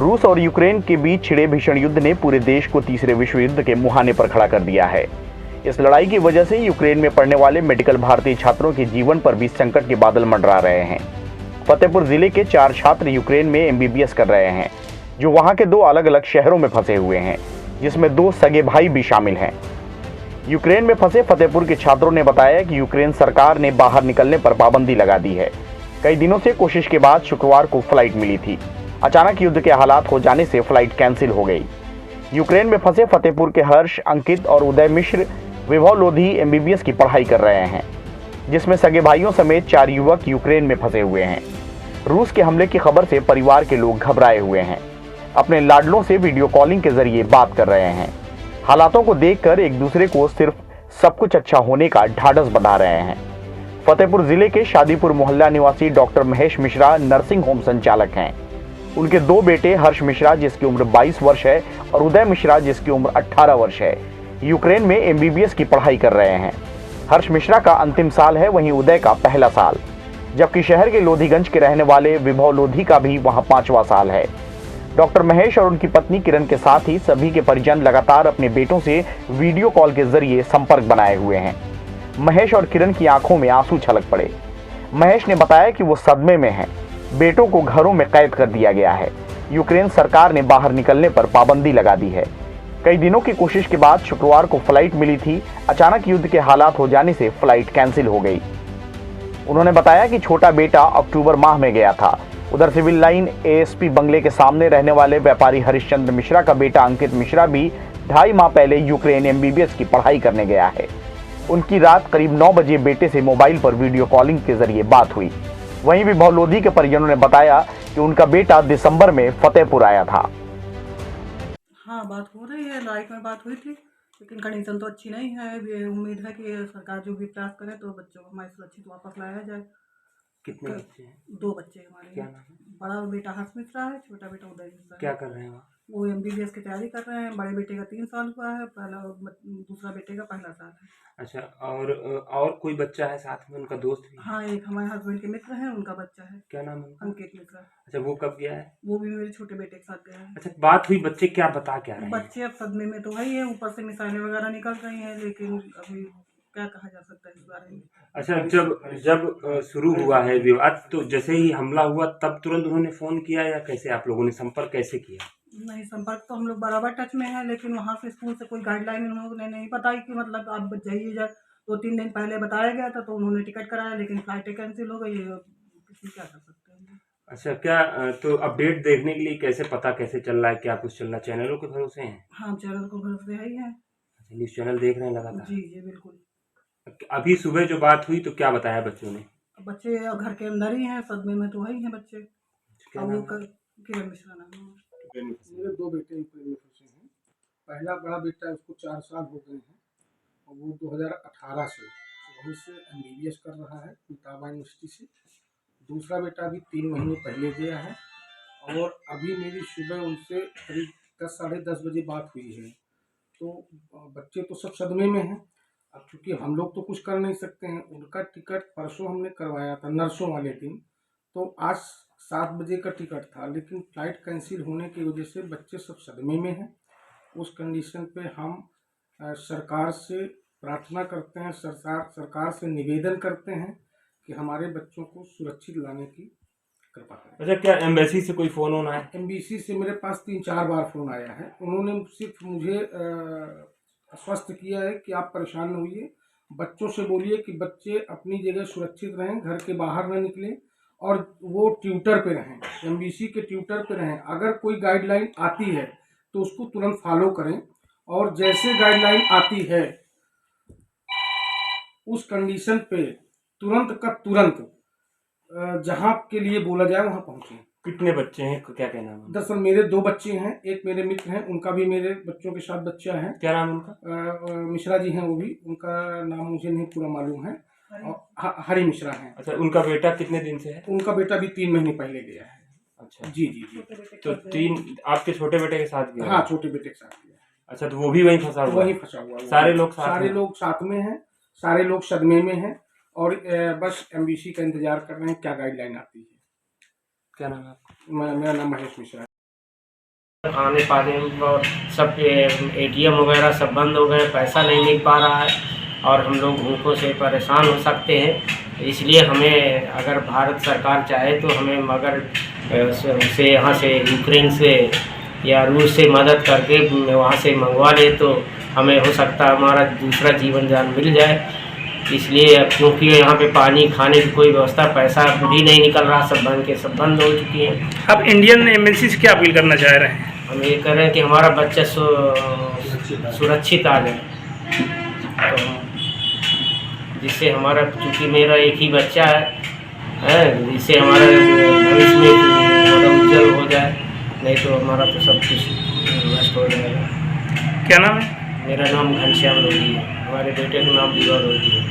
रूस और यूक्रेन के बीच छिड़े भीषण युद्ध ने पूरे देश को तीसरे विश्व युद्ध के मुहाने पर खड़ा कर दिया है। इस लड़ाई की वजह से यूक्रेन में पढ़ने वाले मेडिकल भारतीय छात्रों के जीवन पर भी संकट के बादल मंडरा रहे हैं। फतेहपुर जिले के 4 छात्र यूक्रेन में एमबीबीएस कर रहे हैं, जो वहां के 2 अलग अलग शहरों में फंसे हुए हैं, जिसमें 2 सगे भाई भी शामिल हैं। यूक्रेन में फंसे फतेहपुर के छात्रों ने बताया कि यूक्रेन सरकार ने बाहर निकलने पर पाबंदी लगा दी है। कई दिनों से कोशिश के बाद शुक्रवार को फ्लाइट मिली थी। अचानक युद्ध के हालात हो जाने से फ्लाइट कैंसिल हो गई। यूक्रेन में फंसे फतेहपुर के हर्ष, अंकित और उदय मिश्र विभव लोधी एमबीबीएस की पढ़ाई कर रहे हैं, जिसमें सगे भाइयों समेत 4 युवक यूक्रेन में फंसे हुए हैं। रूस के हमले की खबर से परिवार के लोग घबराए हुए हैं, अपने लाडलों से वीडियो कॉलिंग के जरिए बात कर रहे हैं। हालातों को देखकर एक दूसरे को सिर्फ सब कुछ अच्छा होने का ढाढ़स बंधा रहे हैं। फतेहपुर जिले के शादीपुर मोहल्ला निवासी doctor Mahesh Mishra nursing home संचालक हैं। उनके 2 बेटे हर्ष मिश्रा, जिसकी उम्र 22 वर्ष है, और उदय मिश्रा, जिसकी उम्र 18 वर्ष है, यूक्रेन में एमबीबीएस की पढ़ाई कर रहे हैं। हर्ष मिश्रा का अंतिम साल है, वहीं उदय का पहला साल, जबकि शहर के लोधीगंज के रहने वाले विभव लोधी का भी वहां 5वां साल है। डॉक्टर महेश और उनकी पत्नी किरण के साथ ही सभी के परिजन लगातार अपने बेटों से वीडियो कॉल के जरिए संपर्क बनाए हुए हैं। महेश और किरण की आंखों में आंसू छलक पड़े। महेश ने बताया कि वो सदमे में हैं। बेटों को घरों में कैद कर दिया गया है। यूक्रेन सरकार ने बाहर निकलने पर पाबंदी लगा दी है। कई दिनों की कोशिश के बाद शुक्रवार को फ्लाइट मिली थी। अचानक युद्ध के हालात हो जाने से फ्लाइट कैंसिल हो गई। उन्होंने बताया कि छोटा बेटा अक्टूबर माह में गया था। उधर सिविल लाइन एएसपी बंगले के सामने रहने वाले व्यापारी हरिश्चंद्र मिश्रा का बेटा अंकित मिश्रा भी 2.5 माह पहले यूक्रेन एमबीबीएस की पढ़ाई करने गया है। उनकी रात करीब 9 बजे बेटे से मोबाइल पर वीडियो कॉलिंग के जरिए बात हुई। वहीं विभव लोधी के परिजनों ने बताया कि उनका बेटा दिसंबर में फतेहपुर आया था। हाँ, बात हो रही है, लाइफ में बात हुई थी, लेकिन कंडीशन तो अच्छी नहीं है। ये उम्मीद है कि सरकार जो भी प्रयास करे तो बच्चों को हमारे सुरक्षित वापस लाया जाए। कितने बच्चे हैं? 2 बच्चे हैं हमारे। क्या नाम है? बड़ा बेटा हर्ष मिश्रा है, छोटा बेटा उदय मिश्रा है। क्या कर रहे हैं वहाँ? वो एमबीबीएस की तैयारी कर रहे हैं। बड़े बेटे का 3 साल हुआ है, दूसरा बेटे का पहला साल है। अच्छा, और कोई बच्चा है साथ में, उनका दोस्त भी है? हाँ, एक हमारे हस्बैंड के मित्र हैं, उनका बच्चा है। क्या नाम है उनका? अंकित मिश्रा। अच्छा, वो कब गया है? वो भी मेरे छोटे बेटे के साथ गया है। अच्छा, बात हुई, बच्चे क्या बता क्या रहे हैं? बच्चे अब सदमे में तो वही है, ऊपर से मिसाइलें वगैरह निकल रही हैं, लेकिन अभी क्या कहा जा सकता है इस बारे में। अच्छा, जब शुरू हुआ है विवाद, तो जैसे ही हमला हुआ तब तुरंत उन्होंने फोन किया, या कैसे आप लोगों ने संपर्क कैसे किया? नहीं, संपर्क तो हम लोग बराबर टच में हैं, लेकिन वहाँ से स्कूल से कोई गाइडलाइन उन्होंने नहीं बताई कि मतलब आप जाइए। 2-3 दिन पहले बताया गया था तो उन्होंने टिकट कराया, लेकिन फ्लाइटें कैंसिल हो गई है। इसमें क्या कर सकते हैं। अच्छा, क्या तो अपडेट देखने के लिए कैसे पता कैसे चल रहा है, क्या कुछ चल रहा है? चैनलों के भरोसे हैं? हाँ, चैनल को भरोसे है ही है। अच्छा, न्यूज़ चैनल देख रहे हैं लगातार? जी जी बिल्कुल। अभी सुबह जो बात हुई तो क्या बताया बच्चों ने? बच्चे अब घर के अंदर ही हैं, सदमे में तो वही हैं बच्चे। क्या अब वो नाम है? किरण मिश्रा नाम है। मेरे 2 बेटे यूक्रेन में फंसे हैं। पहला बड़ा बेटा है, उसको 4 साल हो गए हैं और वो 2018 से वहीं से एमबीबीएस कर रहा है इटावा यूनिवर्सिटी से। दूसरा बेटा अभी 3 महीने पहले गया है और अभी मेरी सुबह उनसे करीब 10 साढ़े 10 बजे बात हुई है। तो बच्चे तो सब सदमे में हैं। अब चूँकि हम लोग तो कुछ कर नहीं सकते हैं, उनका टिकट परसों हमने करवाया था नर्सों वाले दिन, तो आज 7 बजे का टिकट था, लेकिन फ्लाइट कैंसिल होने की वजह से बच्चे सब सदमे में हैं। उस कंडीशन पे हम सरकार से प्रार्थना करते हैं, सरकार से निवेदन करते हैं कि हमारे बच्चों को सुरक्षित लाने की कृपा करें। अच्छा, क्या एम्बेसी से कोई फोन होना है? एमबीसी से मेरे पास 3-4 बार फ़ोन आया है। उन्होंने सिर्फ मुझे आश्वस्त किया है कि आप परेशान न होइए, बच्चों से बोलिए कि बच्चे अपनी जगह सुरक्षित रहें, घर के बाहर न निकलें और वो ट्विटर पे रहें, एमबीसी के ट्विटर पे रहें। अगर कोई गाइडलाइन आती है तो उसको तुरंत फॉलो करें और जैसे गाइडलाइन आती है उस कंडीशन पे तुरंत का तुरंत जहाँ के लिए बोला जाए वहाँ पहुँचें। कितने बच्चे हैं, क्या क्या नाम है? दरअसल मेरे 2 बच्चे हैं, एक मेरे मित्र हैं, उनका भी मेरे बच्चों के साथ बच्चा है। क्या नाम है उनका? मिश्रा जी हैं वो भी, उनका नाम मुझे नहीं पूरा मालूम है। और हरि मिश्रा हैं। अच्छा, उनका बेटा कितने दिन से है? उनका बेटा भी 3 महीने पहले गया है। अच्छा जी जी जी। तो 3 आपके छोटे बेटे के साथ गया? हाँ, छोटे बेटे के साथ गया है। अच्छा, तो वो भी वहीं फंसा हुआ? वहीं फंसा हुआ है। सारे लोग साथ में हैं, सारे लोग सदमे में हैं और बस एमबीसी का इंतजार कर रहे हैं क्या गाइडलाइन आती है। क्या नाम है आपका? मेरा नाम महेश मिश्रा है। खाने पाने और सब ATM वगैरह सब बंद हो गए, पैसा नहीं मिल पा रहा है और हम लोग भूखों से परेशान हो सकते हैं। इसलिए हमें अगर भारत सरकार चाहे तो हमें मगर से यहाँ से यूक्रेन से या रूस से मदद करके वहाँ से मंगवा ले तो हमें हो सकता है हमारा दूसरा जीवन जान मिल जाए। इसलिए क्योंकि यहाँ पे पानी खाने की कोई व्यवस्था, पैसा भी नहीं निकल रहा, सब बंद हो चुकी हैं। आप इंडियन एम्बेसी से क्या अपील करना चाह रहे हैं? हम ये कह रहे हैं कि हमारा बच्चा सुरक्षित आ जाए, तो जिससे हमारा, चूँकि मेरा एक ही बच्चा है, जिससे हमारा भविष्य में उज्जवल हो जाए, नहीं तो हमारा तो सब कुछ नष्ट हो जाएगा। क्या नाम है? मेरा नाम घनश्याम रोगी है, हमारे बेटे का नाम विवाह रोगी है।